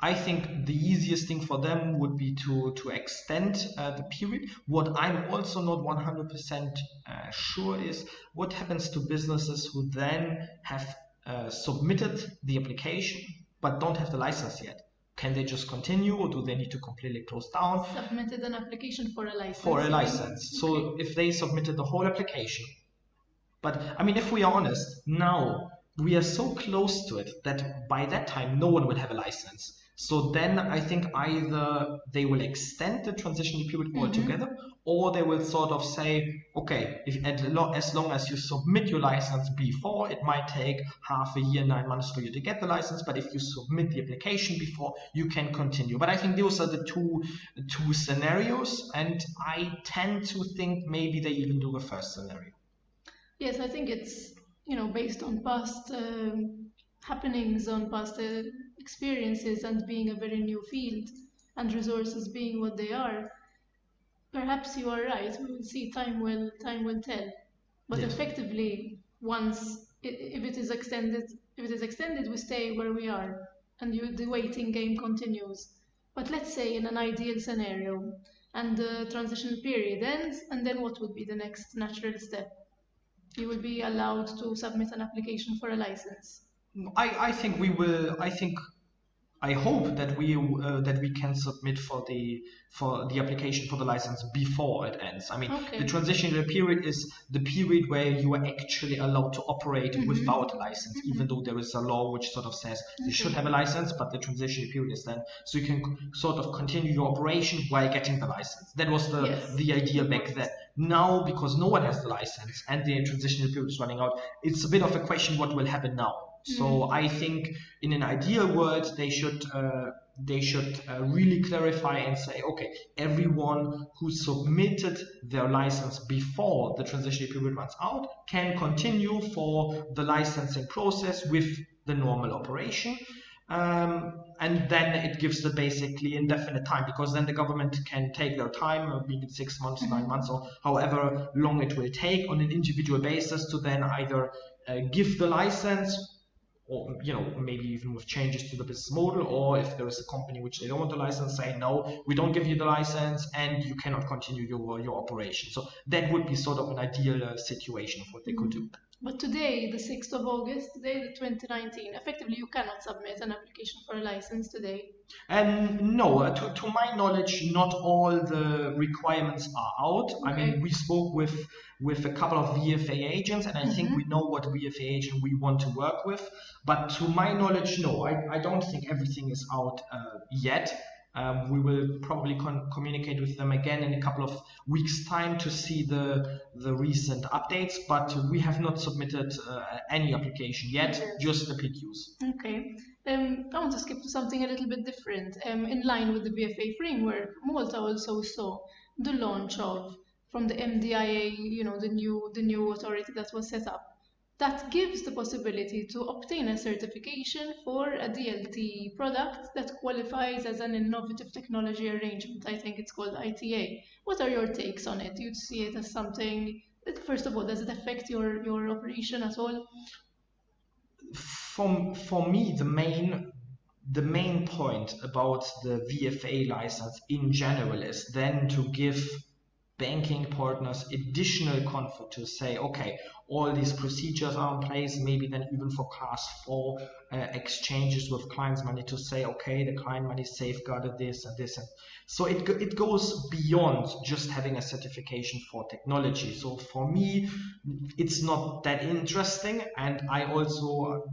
I think the easiest thing for them would be to extend the period. What I'm also not 100% sure is what happens to businesses who then have submitted the application but don't have the license yet. Can they just continue, or do they need to completely close down? Submitted an application for a license. For a license. Okay. So if they submitted the whole application, but I mean, if we are honest, now we are so close to it that by that time no one will have a license. So then I think either they will extend the transition period altogether, or they will sort of say, okay, as long as you submit your license before, it might take half a year, 9 months for you to get the license, but if you submit the application before, you can continue. But I think those are the two scenarios, and I tend to think maybe they even do the first scenario. Yes, I think it's, based on past happenings, on past experiences, and being a very new field, and resources being what they are. Perhaps you are right. We will see. Time will tell. But yes, effectively, once if it is extended, we stay where we are, and the waiting game continues. But let's say in an ideal scenario, and the transition period ends, and then what would be the next natural step? You will be allowed to submit an application for a license. I think we will. I hope that we can submit for the application for the license before it ends. I mean, the transitional period is the period where you are actually allowed to operate without a license, even though there is a law which sort of says you should have a license, but the transitional period is then, so you can sort of continue your operation while getting the license. That was the idea back then. Now, because no one has the license and the transitional period is running out, it's a bit of a question what will happen now. So I think in an ideal world, they should really clarify and say, okay, everyone who submitted their license before the transitional period runs out can continue for the licensing process with the normal operation. And then it gives the basically indefinite time, because then the government can take their time, being it 6 months, 9 months, or however long it will take on an individual basis to then either give the license, or maybe even with changes to the business model, or if there is a company which they don't want the license, say no, we don't give you the license and you cannot continue your operation. So that would be sort of an ideal situation of what they could do. But today, the 6th of August, today, the 2019, effectively you cannot submit an application for a license today. No, to my knowledge, not all the requirements are out. I Okay. mean, we spoke with a couple of VFA agents, and I think we know what VFA agent we want to work with. But to my knowledge, no, I don't think everything is out yet. We will probably communicate with them again in a couple of weeks' time to see the recent updates. But we have not submitted any application yet, just the PQs. Okay. I want to skip to something a little bit different. In line with the VFA framework, Malta also saw the launch of, from the MDIA, the new authority that was set up, that gives the possibility to obtain a certification for a DLT product that qualifies as an innovative technology arrangement. I think it's called ITA. What are your takes on it? Do you see it as something, first of all, does it affect your operation at all? For me, the main point about the VFA license in general is then to give banking partners additional comfort to say, okay, all these procedures are in place, maybe then even for class 4 exchanges with clients' money to say, okay, the client money safeguarded this and this. And so it goes beyond just having a certification for technology. So for me, it's not that interesting, and I also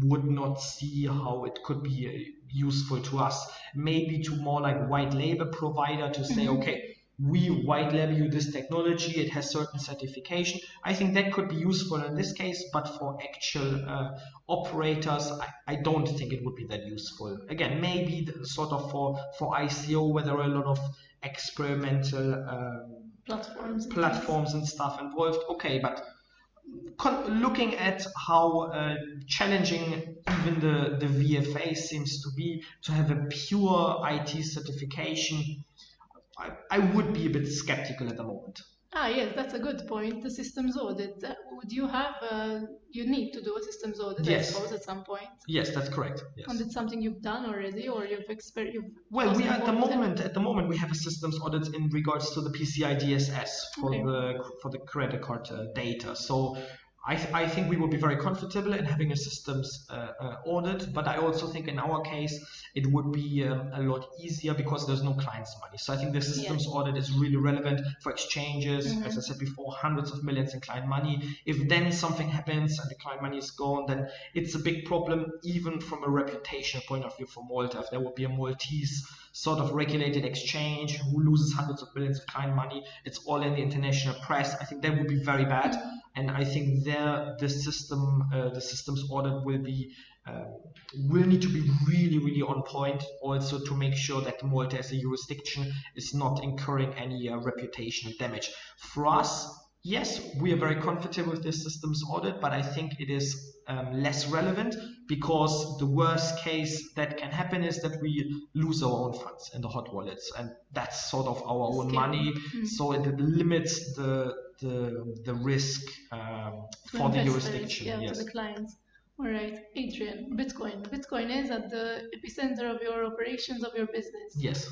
would not see how it could be useful to us. Maybe to more like white label provider to say, okay, we white label you this technology, it has certain certification. I think that could be useful in this case, but for actual operators, I don't think it would be that useful. Again, maybe sort of for ICO, where there are a lot of experimental platforms and stuff involved. Okay, but looking at how challenging even the VFA seems to be to have a pure IT certification, I would be a bit skeptical at the moment. Yes, that's a good point. The systems audit. Would you have, you need to do a systems audit, yes, I suppose, at some point? Yes, that's correct. Yes. And it's something you've done already, or you've experienced? Well, we at the moment we have a systems audit in regards to the PCI DSS for the credit card data. So I think we will be very comfortable in having a systems audit, but I also think in our case it would be a lot easier because there's no client's money. So I think the systems audit is really relevant for exchanges, as I said before, hundreds of millions in client money. If then something happens and the client money is gone, then it's a big problem, even from a reputation point of view for Malta. If there would be a Maltese sort of regulated exchange who loses hundreds of millions of client money, it's all in the international press. I think that would be very bad. And I think the systems audit will need to be really, really on point, also to make sure that Malta as a jurisdiction is not incurring any reputational damage. For us, yes, we are very comfortable with this systems audit, but I think it is less relevant because the worst case that can happen is that we lose our own funds in the hot wallets, and that's sort of our own money. So it limits the risk for the jurisdiction. To the clients. All right, Adrian, Bitcoin. Bitcoin is at the epicenter of your operations, of your business. Yes.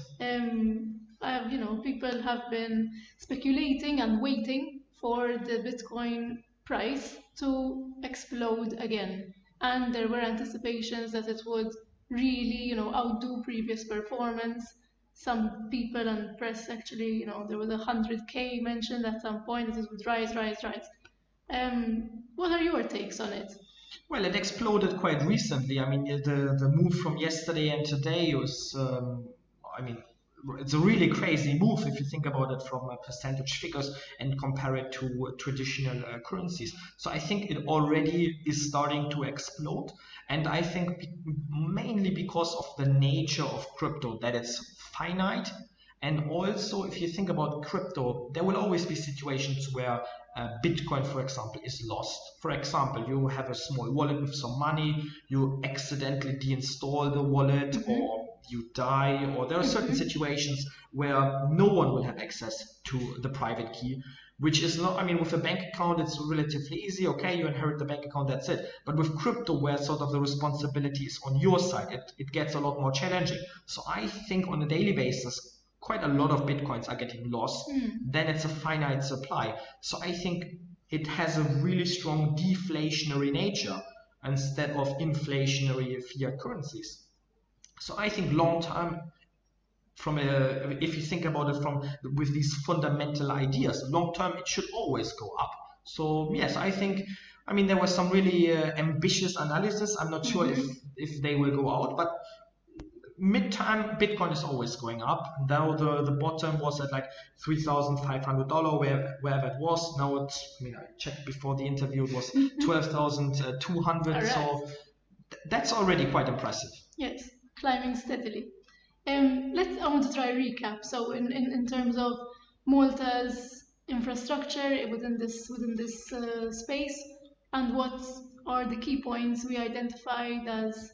People have been speculating and waiting for the Bitcoin price to explode again. And there were anticipations that it would really, outdo previous performance. Some people and press actually, there was 100K mentioned at some point that it would rise. What are your takes on it? Well, it exploded quite recently. I mean, the move from yesterday and today was, it's a really crazy move if you think about it from percentage figures and compare it to traditional currencies. So I think it already is starting to explode. And I think mainly because of the nature of crypto, that it's finite. And also, if you think about crypto, there will always be situations where Bitcoin, for example, is lost. For example, you have a small wallet with some money, you accidentally deinstall the wallet, or you die, or there are certain situations where no one will have access to the private key, which is not, with a bank account, it's relatively easy. Okay, you inherit the bank account, that's it. But with crypto, where sort of the responsibility is on your side, it gets a lot more challenging. So I think on a daily basis, quite a lot of Bitcoins are getting lost. Then it's a finite supply. So I think it has a really strong deflationary nature instead of inflationary fiat currencies. So I think long term, if you think about it with these fundamental ideas, long term it should always go up. So yes, I mean there was some really ambitious analysis. I'm not sure if they will go out, but mid-time Bitcoin is always going up. Now the bottom was at like $3,500, wherever it was. Now it's, I mean, I checked before the interview, it was 12,200. Right. So that's already quite impressive. Yes, climbing steadily. I want to try a recap. So in terms of Malta's infrastructure within this space, and what are the key points we identified as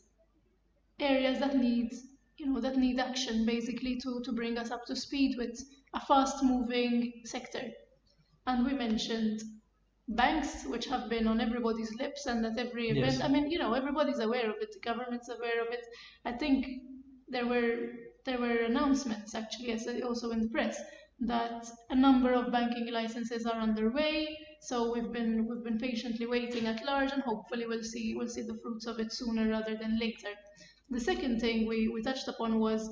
areas that need action, basically, to bring us up to speed with a fast-moving sector. And we mentioned banks, which have been on everybody's lips, and at every event. Yes. I mean, everybody's aware of it. The government's aware of it. I think there were announcements, actually, also in the press, that a number of banking licenses are underway. So we've been patiently waiting at large, and hopefully we'll see the fruits of it sooner rather than later. The second thing we touched upon was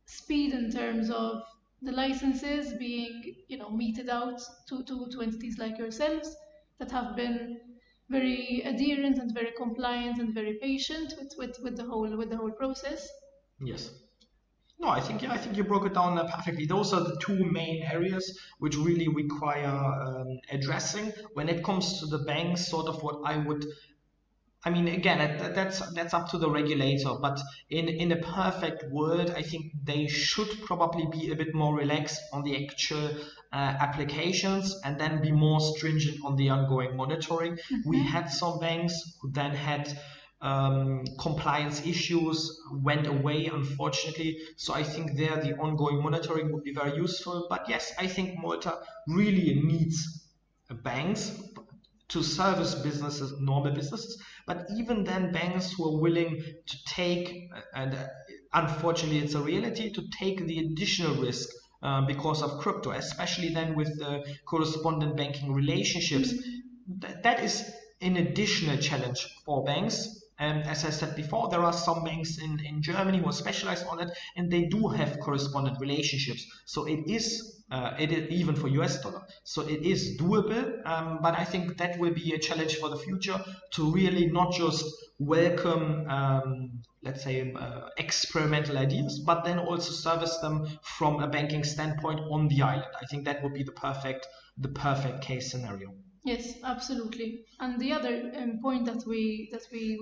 speed in terms of the licenses being, meted out to entities like yourselves that have been very adherent and very compliant and very patient with the whole process. Yes. No, I think you broke it down perfectly. Those are the two main areas which really require addressing. When it comes to the banks, sort of what I mean, again, that's up to the regulator, but in a perfect world, I think they should probably be a bit more relaxed on the actual applications and then be more stringent on the ongoing monitoring. We had some banks who then had compliance issues, went away, unfortunately. So I think there the ongoing monitoring would be very useful. But yes, I think Malta really needs banks to service businesses, normal businesses, but even then banks who are willing to take, and unfortunately it's a reality, to take the additional risk because of crypto, especially then with correspondent banking relationships. That is an additional challenge for banks. And as I said before, there are some banks in Germany who are specialized on it, and they do have correspondent relationships. So it is even for US dollar. So it is doable, but I think that will be a challenge for the future to really not just welcome, let's say, experimental ideas, but then also service them from a banking standpoint on the island. I think that would be the perfect case scenario. Yes, absolutely. And the other point that we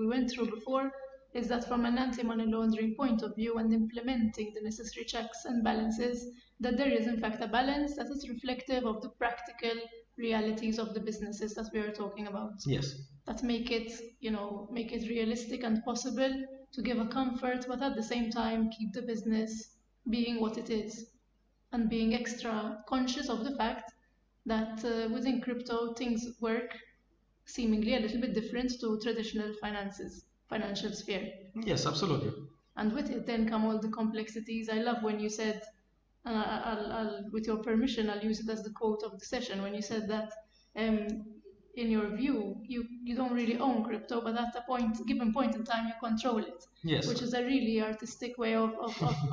went through before is that from an anti-money laundering point of view and implementing the necessary checks and balances, that there is in fact a balance that is reflective of the practical realities of the businesses that we are talking about. Yes. That make it realistic and possible to give a comfort, but at the same time keep the business being what it is and being extra conscious of the fact that within crypto things work seemingly a little bit different to traditional financial sphere. Yes, absolutely. And with it then come all the complexities. I love when you said, I'll with your permission, I'll use it as the quote of the session, when you said that in your view, you don't really own crypto, but at a given point in time, you control it. Yes. Which is a really artistic way of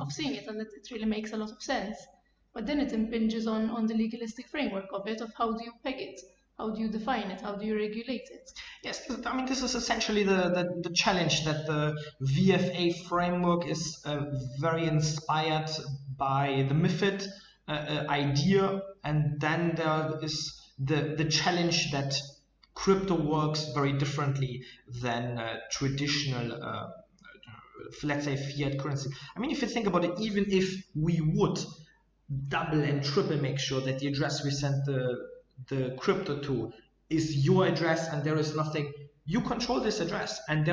seeing it, and it really makes a lot of sense. But then it impinges on the legalistic framework of it, of how do you peg it? How do you define it? How do you regulate it? Yes, I mean, this is essentially the challenge, that the VFA framework is very inspired by the MiFID idea, and then there is the challenge that crypto works very differently than traditional, let's say, fiat currency. I mean, if you think about it, even if we would double and triple make sure that the address we send the crypto to is your address and there is nothing, you control this address and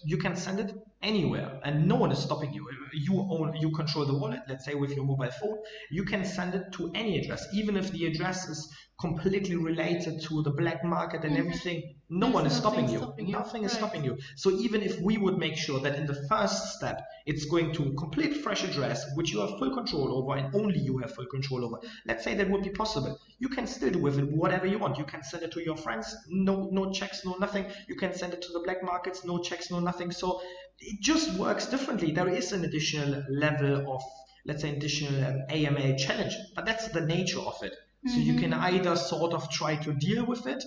you can send it anywhere and no one is stopping you. You control the wallet, let's say with your mobile phone, you can send it to any address, even if the address is completely related to the black market and everything. no one is stopping you. stopping you. Nothing is Right. stopping you. So even if we would make sure that in the first step it's going to a complete fresh address which you have full control over and only you have full control over, let's say that would be possible, you can still do with it whatever you want. You can send it to your friends, no checks, no nothing. You can send it to the black markets, no checks, no nothing. So it just works differently. There is an additional level of, let's say, additional AML challenge, but that's the nature of it. So you can either sort of try to deal with it,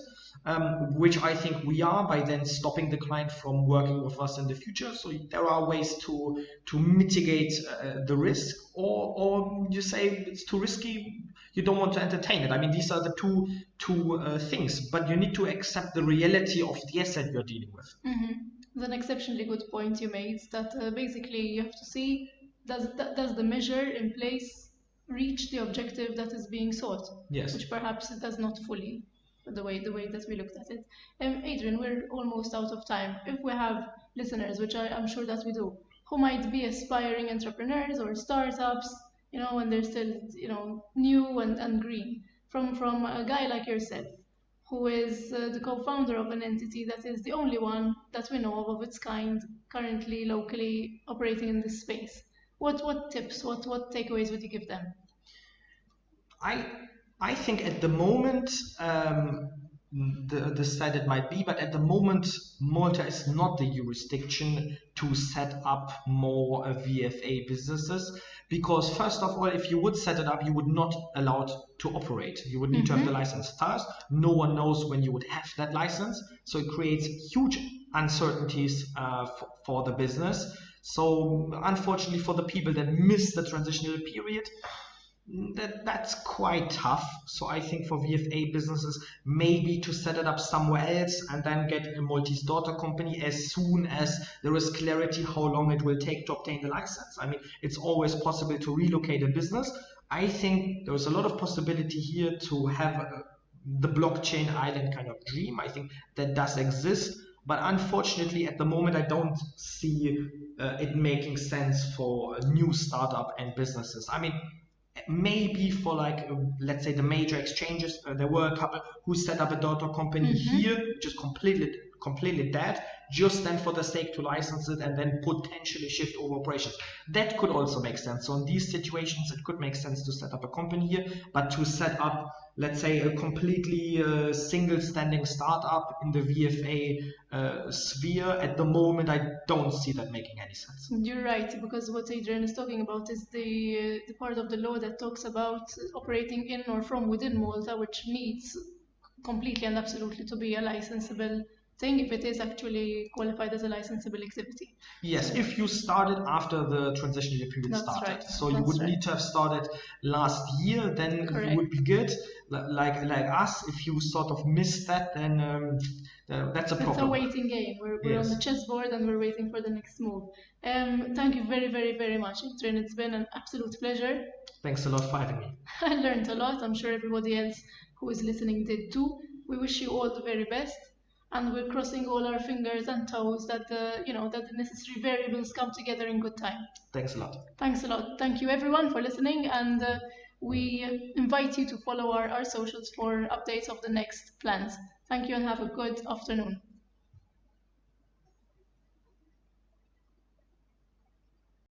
which I think we are, by then stopping the client from working with us in the future. So there are ways to mitigate the risk, or you say it's too risky, you don't want to entertain it. I mean, these are the two things, but you need to accept the reality of the asset you're dealing with. That's an exceptionally good point you made, that basically you have to see, does the measure in place reach the objective that is being sought? Yes. Which perhaps it does not fully, the way that we looked at it. Adrian, we're almost out of time. If we have listeners, which I'm sure that we do, who might be aspiring entrepreneurs or startups, when they're still, new and green, from a guy like yourself, who is the co-founder of an entity that is the only one that we know of its kind currently locally operating in this space. What tips, what takeaways would you give them? I think at the moment, the side it might be, but at the moment, Malta is not the jurisdiction to set up more VFA businesses, because first of all, if you would set it up, you would not allow it to operate. You would need to have the license first. No one knows when you would have that license, so it creates huge uncertainties for the business. So unfortunately for the people that miss the transitional period, that's quite tough. So I think for VFA businesses, maybe to set it up somewhere else and then get a Maltese daughter company as soon as there is clarity how long it will take to obtain the license. I mean, it's always possible to relocate a business. I think there's a lot of possibility here to have the blockchain island kind of dream. I think that does exist. But unfortunately, at the moment, I don't see it making sense for new startup and businesses. I mean, maybe for like, let's say the major exchanges, there were a couple who set up a daughter company here, just completely dead, just then for the sake to license it and then potentially shift over operations. That could also make sense. So in these situations, it could make sense to set up a company here, but to set up, let's say, a completely single standing startup in the VFA sphere, at the moment, I don't see that making any sense. You're right, because what Adrian is talking about is the part of the law that talks about operating in or from within Malta, which needs completely and absolutely to be a licensable thing if it is actually qualified as a licensable activity. Yes, if you started after the transitional period started. Right. So you would need to have started last year, then you would be good. Like us, if you sort of missed that, then that's a problem. It's a waiting game. We're on the chessboard and we're waiting for the next move. Thank you very, very, very much, Adrian. It's been an absolute pleasure. Thanks a lot for having me. I learned a lot. I'm sure everybody else who is listening did too. We wish you all the very best. And we're crossing all our fingers and toes that that the necessary variables come together in good time. Thanks a lot. Thanks a lot. Thank you everyone for listening, and we invite you to follow our socials for updates of the next plans. Thank you and have a good afternoon.